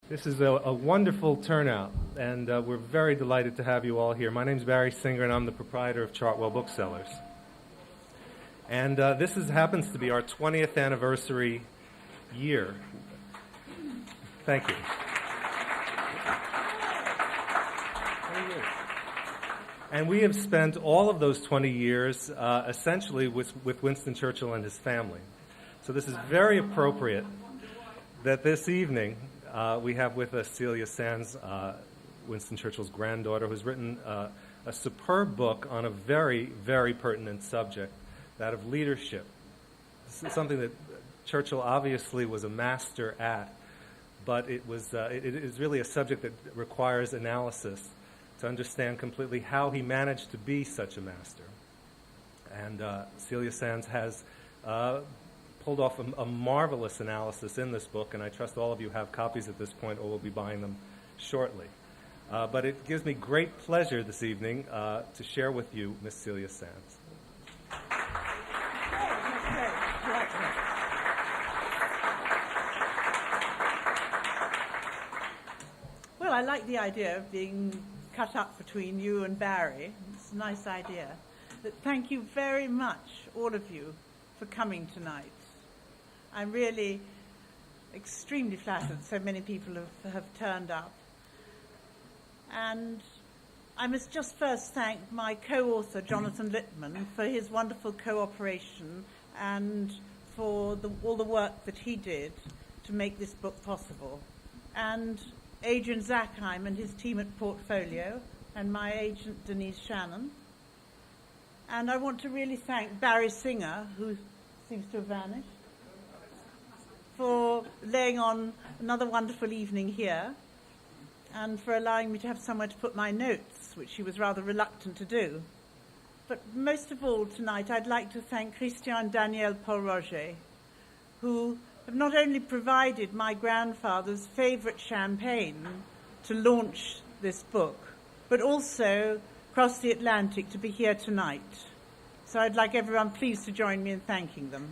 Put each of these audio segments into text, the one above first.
This is a wonderful turnout, and we're very delighted to have you all here. My name's Barry Singer, and I'm the proprietor of Chartwell Booksellers. And this happens to be our 20th anniversary year. Thank you. And we have spent all of those 20 years essentially with Winston Churchill and his family. So this is very appropriate that this evening we have with us Celia Sandys, Winston Churchill's granddaughter, who's written a superb book on a very, very pertinent subject, that of leadership. This is something that Churchill obviously was a master at, but it is really a subject that requires analysis to understand completely how he managed to be such a master. And Celia Sandys has pulled off a marvelous analysis in this book, and I trust all of you have copies at this point or will be buying them shortly. But it gives me great pleasure this evening to share with you Miss Celia Sandys. Well, I like the idea of being cut up between you and Barry. It's a nice idea. But thank you very much, all of you, for coming tonight. I'm really extremely flattered so many people have turned up. And I must just first thank my co-author, Jonathan Littman, for his wonderful cooperation and for all the work that he did to make this book possible. And Adrian Zackheim and his team at Portfolio, and my agent, Denise Shannon. And I want to really thank Barry Singer, who seems to have vanished, for laying on another wonderful evening here, and for allowing me to have somewhere to put my notes, which he was rather reluctant to do. But most of all tonight, I'd like to thank Christian Daniel Paul Roger, who have not only provided my grandfather's favourite champagne to launch this book, but also crossed the Atlantic to be here tonight. So I'd like everyone please to join me in thanking them.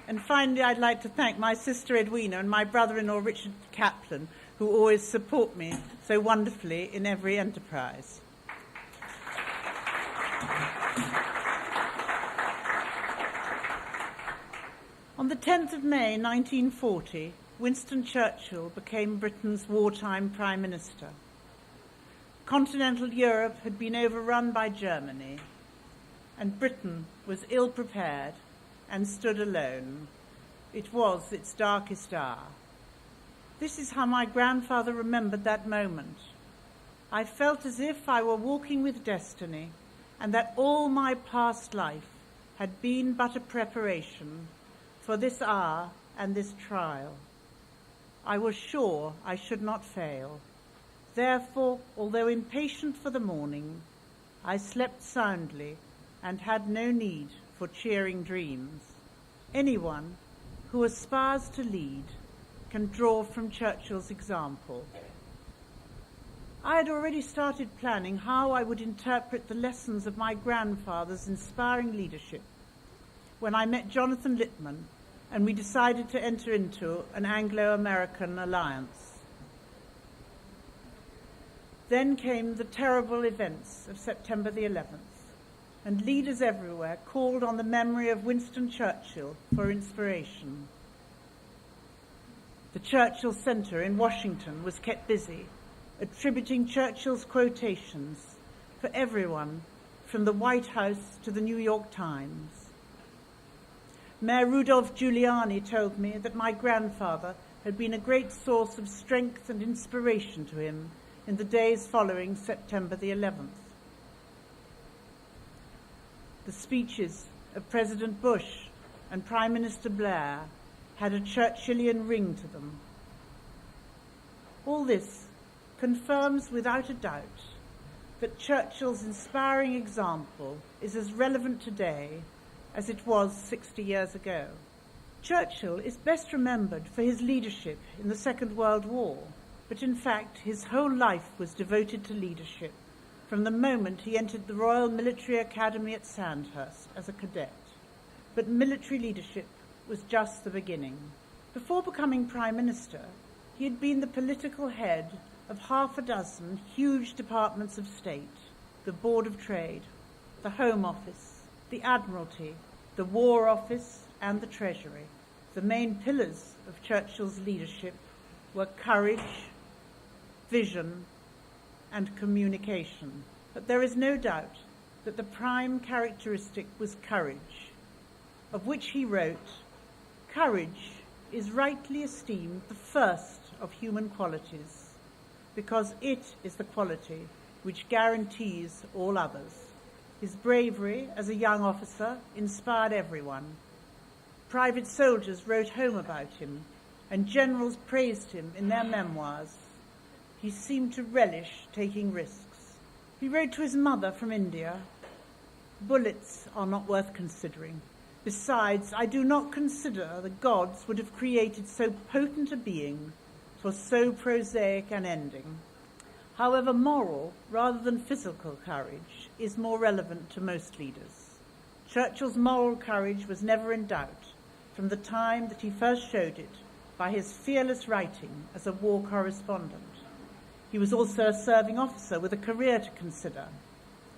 And finally, I'd like to thank my sister Edwina and my brother-in-law Richard Kaplan, who always support me so wonderfully in every enterprise. On the 10th of May 1940, Winston Churchill became Britain's wartime Prime Minister. Continental Europe had been overrun by Germany, and Britain was ill-prepared and stood alone. It was its darkest hour. This is how my grandfather remembered that moment. I felt as if I were walking with destiny, and that all my past life had been but a preparation for this hour and this trial. I was sure I should not fail. Therefore, although impatient for the morning, I slept soundly and had no need for cheering dreams. Anyone who aspires to lead can draw from Churchill's example. I had already started planning how I would interpret the lessons of my grandfather's inspiring leadership when I met Jonathan Littman and we decided to enter into an Anglo-American alliance. Then came the terrible events of September the 11th, and leaders everywhere called on the memory of Winston Churchill for inspiration. The Churchill Center in Washington was kept busy, attributing Churchill's quotations for everyone from the White House to the New York Times. Mayor Rudolph Giuliani told me that my grandfather had been a great source of strength and inspiration to him in the days following September the 11th. The speeches of President Bush and Prime Minister Blair had a Churchillian ring to them. All this confirms without a doubt that Churchill's inspiring example is as relevant today as it was 60 years ago. Churchill is best remembered for his leadership in the Second World War, but in fact his whole life was devoted to leadership, from the moment he entered the Royal Military Academy at Sandhurst as a cadet. But military leadership was just the beginning. Before becoming Prime Minister, he had been the political head of half a dozen huge departments of state: the Board of Trade, the Home Office, the Admiralty, the War Office, and the Treasury. The main pillars of Churchill's leadership were courage, vision, and communication. But there is no doubt that the prime characteristic was courage, of which he wrote, "Courage is rightly esteemed the first of human qualities, because it is the quality which guarantees all others." His bravery as a young officer inspired everyone. Private soldiers wrote home about him, and generals praised him in their memoirs. He seemed to relish taking risks. He wrote to his mother from India, "Bullets are not worth considering. Besides, I do not consider the gods would have created so potent a being for so prosaic an ending." However, moral rather than physical courage is more relevant to most leaders. Churchill's moral courage was never in doubt from the time that he first showed it by his fearless writing as a war correspondent. He was also a serving officer with a career to consider,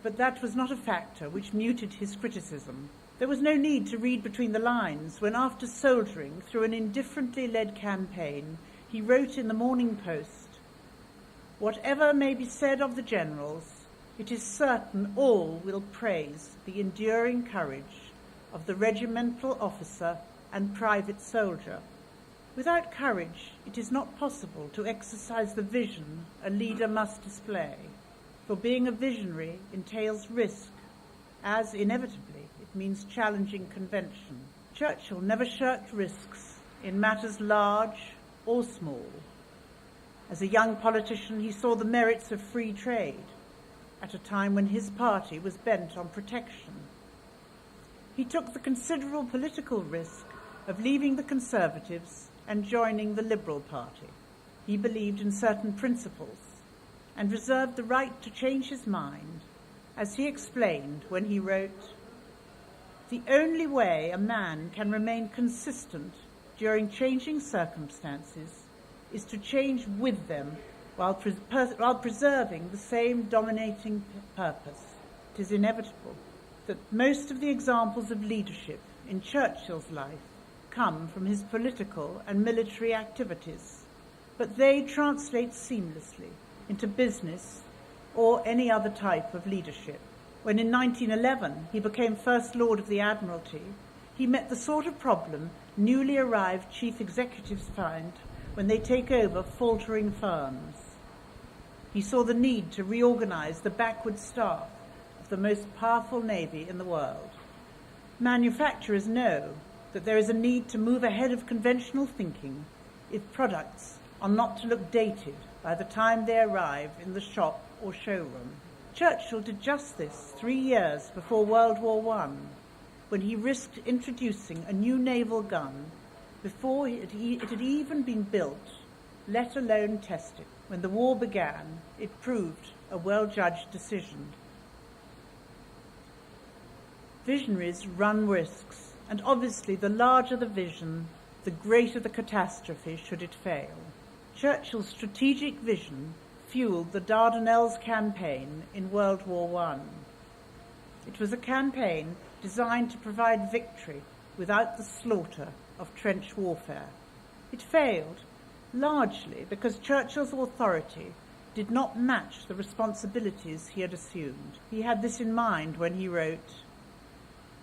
but that was not a factor which muted his criticism. There was no need to read between the lines when, after soldiering through an indifferently led campaign, he wrote in the Morning Post, "Whatever may be said of the generals, it is certain all will praise the enduring courage of the regimental officer and private soldier. Without courage, it is not possible to exercise the vision a leader must display, for being a visionary entails risk, as inevitably it means challenging convention." Churchill never shirked risks in matters large or small. As a young politician, he saw the merits of free trade at a time when his party was bent on protection. He took the considerable political risk of leaving the Conservatives and joining the Liberal Party. He believed in certain principles and reserved the right to change his mind, as he explained when he wrote, "The only way a man can remain consistent during changing circumstances is to change with them while preserving the same dominating purpose." It is inevitable that most of the examples of leadership in Churchill's life come from his political and military activities, but they translate seamlessly into business or any other type of leadership. When in 1911 he became First Lord of the Admiralty, he met the sort of problem newly arrived chief executives find when they take over faltering firms. He saw the need to reorganize the backward staff of the most powerful navy in the world. Manufacturers know that there is a need to move ahead of conventional thinking if products are not to look dated by the time they arrive in the shop or showroom. Churchill did just this 3 years before World War I, when he risked introducing a new naval gun before it had even been built, let alone tested. When the war began, it proved a well-judged decision. Visionaries run risks, and obviously the larger the vision, the greater the catastrophe should it fail. Churchill's strategic vision fueled the Dardanelles campaign in World War I. It was a campaign designed to provide victory without the slaughter of trench warfare. It failed largely because Churchill's authority did not match the responsibilities he had assumed. He had this in mind when he wrote,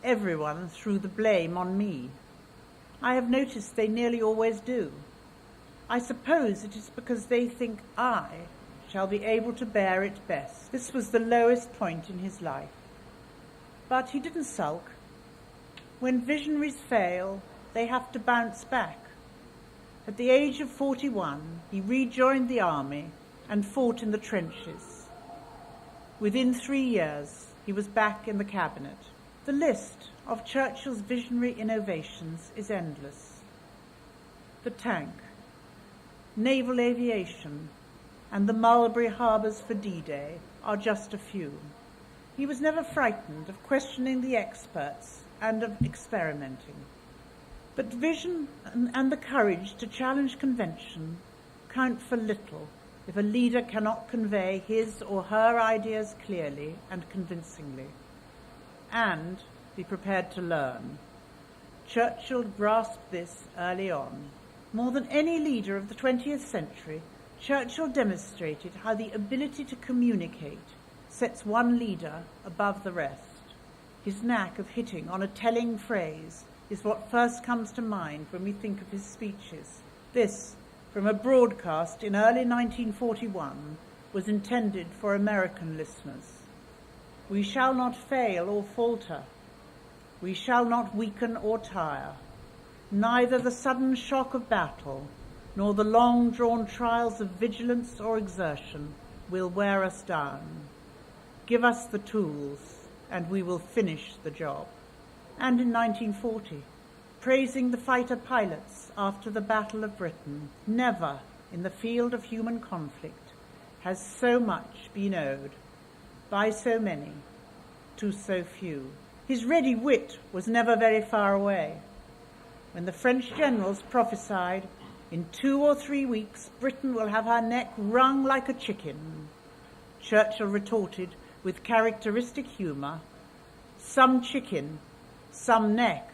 "Everyone threw the blame on me. I have noticed they nearly always do. I suppose it is because they think I shall be able to bear it best." This was the lowest point in his life. But he didn't sulk. When visionaries fail, they have to bounce back. At the age of 41, he rejoined the army and fought in the trenches. Within 3 years, he was back in the cabinet. The list of Churchill's visionary innovations is endless. The tank, naval aviation, and the Mulberry Harbours for D-Day are just a few. He was never frightened of questioning the experts and of experimenting. But vision and the courage to challenge convention count for little if a leader cannot convey his or her ideas clearly and convincingly, and be prepared to learn. Churchill grasped this early on. More than any leader of the 20th century, Churchill demonstrated how the ability to communicate sets one leader above the rest. His knack of hitting on a telling phrase is what first comes to mind when we think of his speeches. This, from a broadcast in early 1941, was intended for American listeners. We shall not fail or falter. We shall not weaken or tire. Neither the sudden shock of battle nor the long-drawn trials of vigilance or exertion will wear us down. Give us the tools, and we will finish the job. And in 1940, praising the fighter pilots after the Battle of Britain, never in the field of human conflict has so much been owed, by so many, to so few. His ready wit was never very far away. When the French generals prophesied, in 2 or 3 weeks Britain will have her neck wrung like a chicken, Churchill retorted with characteristic humour, some chicken, some neck.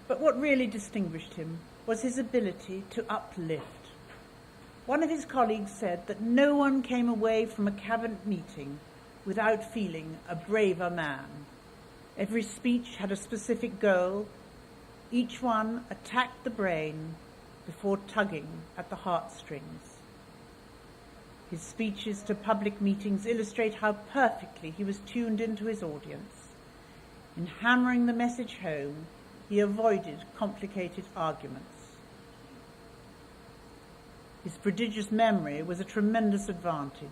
But what really distinguished him was his ability to uplift. One of his colleagues said that no one came away from a cabinet meeting without feeling a braver man. Every speech had a specific goal. Each one attacked the brain before tugging at the heartstrings. His speeches to public meetings illustrate how perfectly he was tuned into his audience. In hammering the message home, he avoided complicated arguments. His prodigious memory was a tremendous advantage,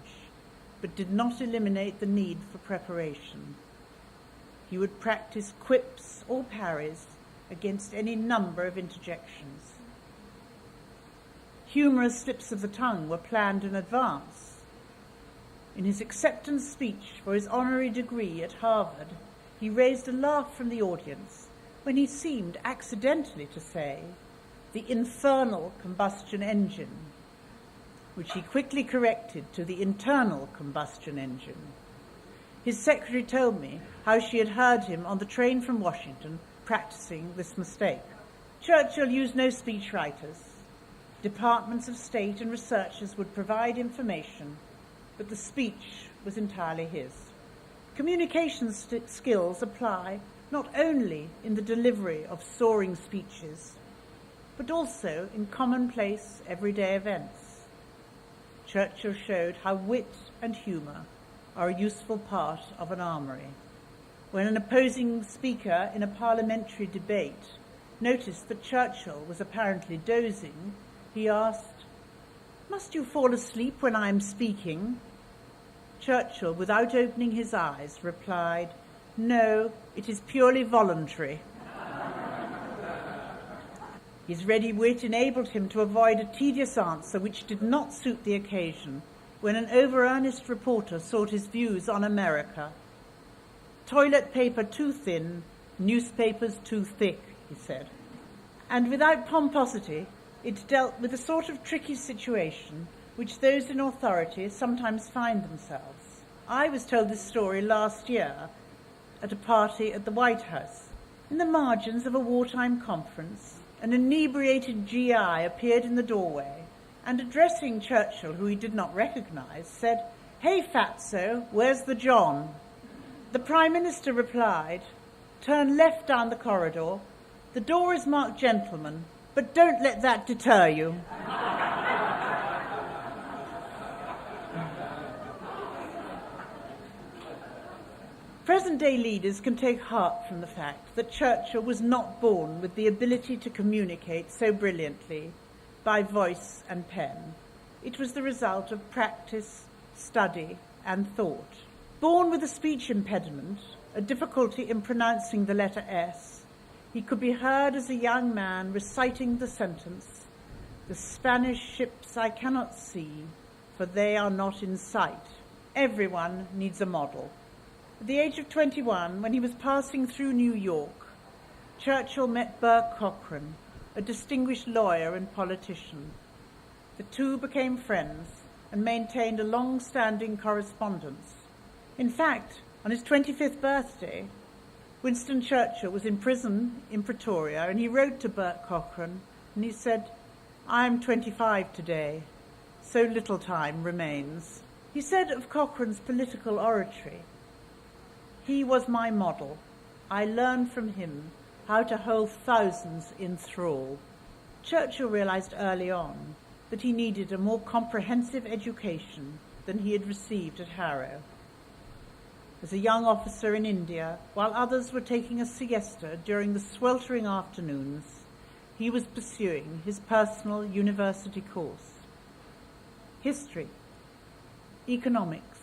but did not eliminate the need for preparation. He would practice quips or parries against any number of interjections. Humorous slips of the tongue were planned in advance. In his acceptance speech for his honorary degree at Harvard, he raised a laugh from the audience when he seemed accidentally to say, "the infernal combustion engine," which he quickly corrected to the internal combustion engine. His secretary told me how she had heard him on the train from Washington practicing this mistake. Churchill used no speechwriters. Departments of state and researchers would provide information, but the speech was entirely his. Communication skills apply not only in the delivery of soaring speeches, but also in commonplace, everyday events. Churchill showed how wit and humour are a useful part of an armoury. When an opposing speaker in a parliamentary debate noticed that Churchill was apparently dozing, he asked, "Must you fall asleep when I am speaking?" Churchill, without opening his eyes, replied, "No, it is purely voluntary." His ready wit enabled him to avoid a tedious answer which did not suit the occasion when an over-earnest reporter sought his views on America. "Toilet paper too thin, newspapers too thick," he said. And without pomposity, it dealt with a sort of tricky situation which those in authority sometimes find themselves. I was told this story last year at a party at the White House. In the margins of a wartime conference, an inebriated GI appeared in the doorway and, addressing Churchill, who he did not recognize, said, "Hey, fatso, where's the John?" The Prime Minister replied, "Turn left down the corridor. The door is marked gentlemen, but don't let that deter you." Present-day leaders can take heart from the fact that Churchill was not born with the ability to communicate so brilliantly by voice and pen. It was the result of practice, study, and thought. Born with a speech impediment, a difficulty in pronouncing the letter S, he could be heard as a young man reciting the sentence, "The Spanish ships I cannot see, for they are not in sight." Everyone needs a model. At the age of 21, when he was passing through New York, Churchill met Burke Cochrane, a distinguished lawyer and politician. The two became friends and maintained a long-standing correspondence. In fact, on his 25th birthday, Winston Churchill was in prison in Pretoria, and he wrote to Burke Cochrane, and he said, "I am 25 today, so little time remains." He said of Cochrane's political oratory, "He was my model. I learned from him how to hold thousands in thrall." Churchill realized early on that he needed a more comprehensive education than he had received at Harrow. As a young officer in India, while others were taking a siesta during the sweltering afternoons, he was pursuing his personal university course. History, economics,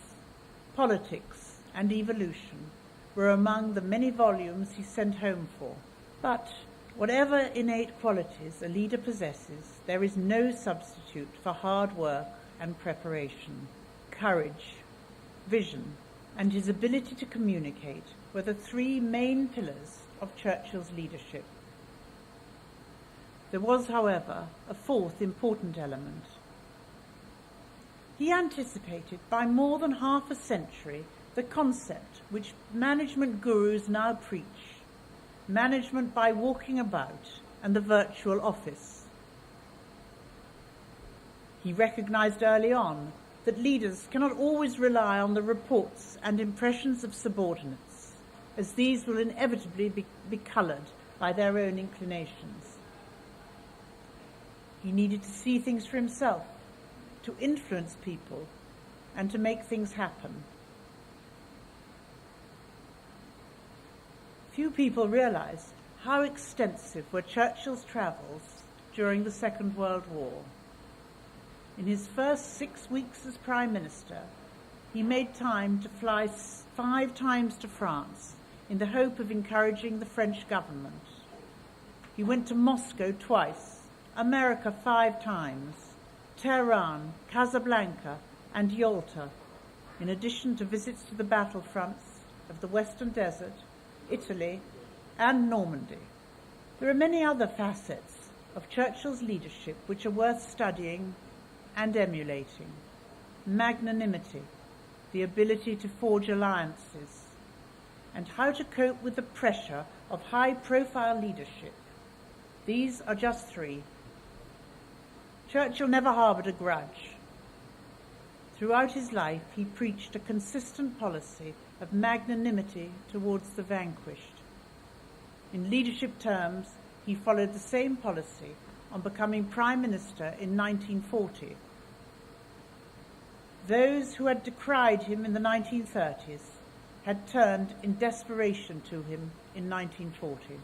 politics, and evolution were among the many volumes he sent home for. But whatever innate qualities a leader possesses, there is no substitute for hard work and preparation. Courage, vision, and his ability to communicate were the three main pillars of Churchill's leadership. There was, however, a fourth important element. He anticipated by more than half a century the concept which management gurus now preach: management by walking about and the virtual office. He recognized early on that leaders cannot always rely on the reports and impressions of subordinates, as these will inevitably be colored by their own inclinations. He needed to see things for himself, to influence people, and to make things happen. Few people realize how extensive were Churchill's travels during the Second World War. In his first 6 weeks as Prime Minister, he made time to fly 5 times to France in the hope of encouraging the French government. He went to Moscow twice, America 5 times, Tehran, Casablanca, and Yalta, in addition to visits to the battlefronts of the Western Desert, Italy, and Normandy. There are many other facets of Churchill's leadership which are worth studying and emulating. Magnanimity, the ability to forge alliances, and how to cope with the pressure of high-profile leadership. These are just 3. Churchill never harbored a grudge. Throughout his life, he preached a consistent policy of magnanimity towards the vanquished. In leadership terms, he followed the same policy on becoming Prime Minister in 1940. Those who had decried him in the 1930s had turned in desperation to him in 1940.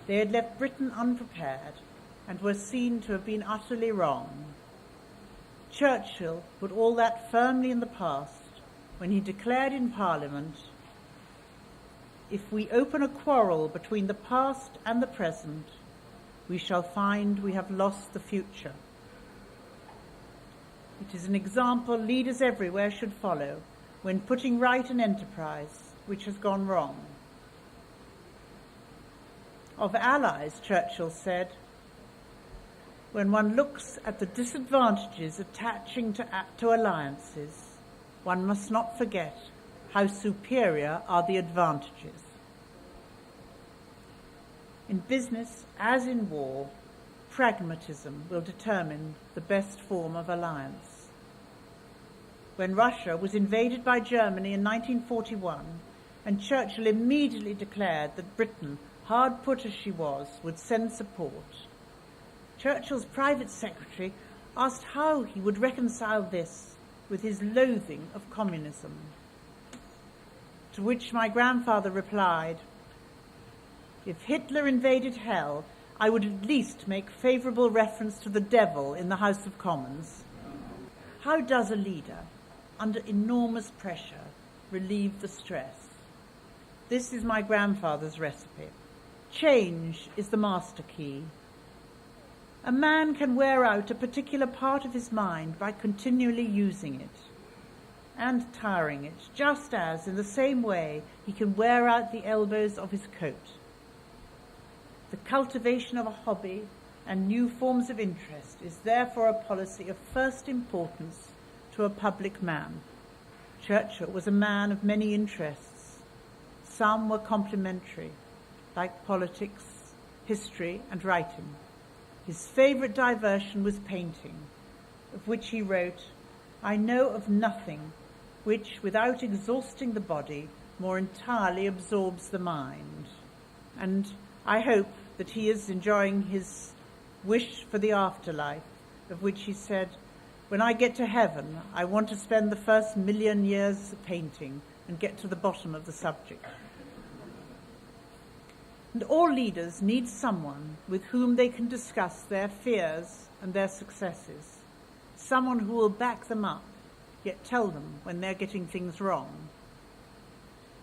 They had left Britain unprepared and were seen to have been utterly wrong. Churchill put all that firmly in the past when he declared in Parliament, "If we open a quarrel between the past and the present, we shall find we have lost the future." It is an example leaders everywhere should follow when putting right an enterprise which has gone wrong. Of allies, Churchill said, "When one looks at the disadvantages attaching to alliances, one must not forget how superior are the advantages." In business, as in war, pragmatism will determine the best form of alliance. When Russia was invaded by Germany in 1941, and Churchill immediately declared that Britain, hard put as she was, would send support, Churchill's private secretary asked how he would reconcile this with his loathing of communism. To which my grandfather replied, "If Hitler invaded hell, I would at least make favourable reference to the devil in the House of Commons." How does a leader, under enormous pressure, relieve the stress? This is my grandfather's recipe. Change is the master key. A man can wear out a particular part of his mind by continually using it. and tiring it, just as, in the same way, he can wear out the elbows of his coat. The cultivation of a hobby and new forms of interest is therefore a policy of first importance to a public man. Churchill was a man of many interests. Some were complementary, like politics, history, and writing. His favourite diversion was painting, of which he wrote, "I know of nothing which, without exhausting the body, more entirely absorbs the mind." And I hope that he is enjoying his wish for the afterlife, of which he said, "When I get to heaven, I want to spend the first 1,000,000 years painting and get to the bottom of the subject." And all leaders need someone with whom they can discuss their fears and their successes, someone who will back them up, yet tell them when they're getting things wrong.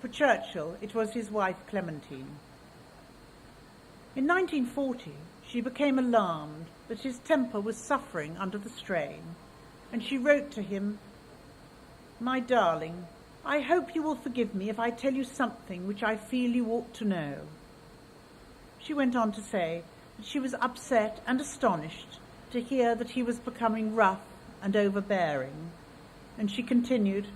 For Churchill, it was his wife Clementine. In 1940, she became alarmed that his temper was suffering under the strain, and she wrote to him, "My darling, I hope you will forgive me if I tell you something which I feel you ought to know." She went on to say that she was upset and astonished to hear that he was becoming rough and overbearing, and she continued,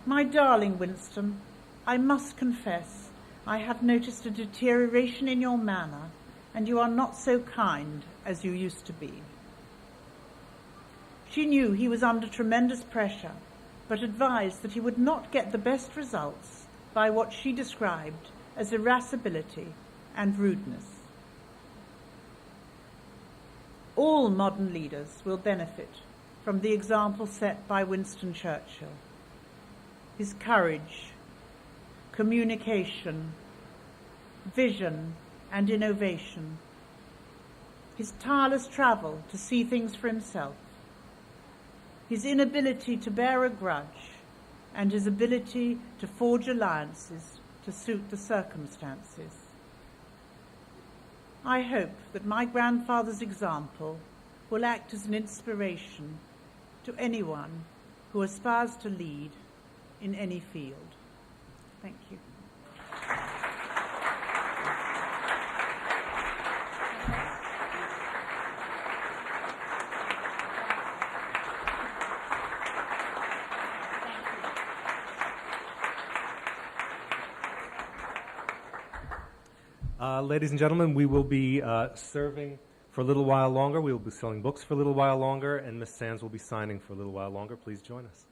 "My darling Winston, I must confess I have noticed a deterioration in your manner, and you are not so kind as you used to be." She knew he was under tremendous pressure, but advised that he would not get the best results by what she described as irascibility and rudeness. All modern leaders will benefit from the example set by Winston Churchill. His courage, communication, vision, and innovation. His tireless travel to see things for himself. His inability to bear a grudge, and his ability to forge alliances to suit the circumstances. I hope that my grandfather's example will act as an inspiration to anyone who aspires to lead in any field. Thank you. Ladies and gentlemen, we will be serving for a little while longer. We will be selling books for a little while longer, and Ms. Sands will be signing for a little while longer. Please join us.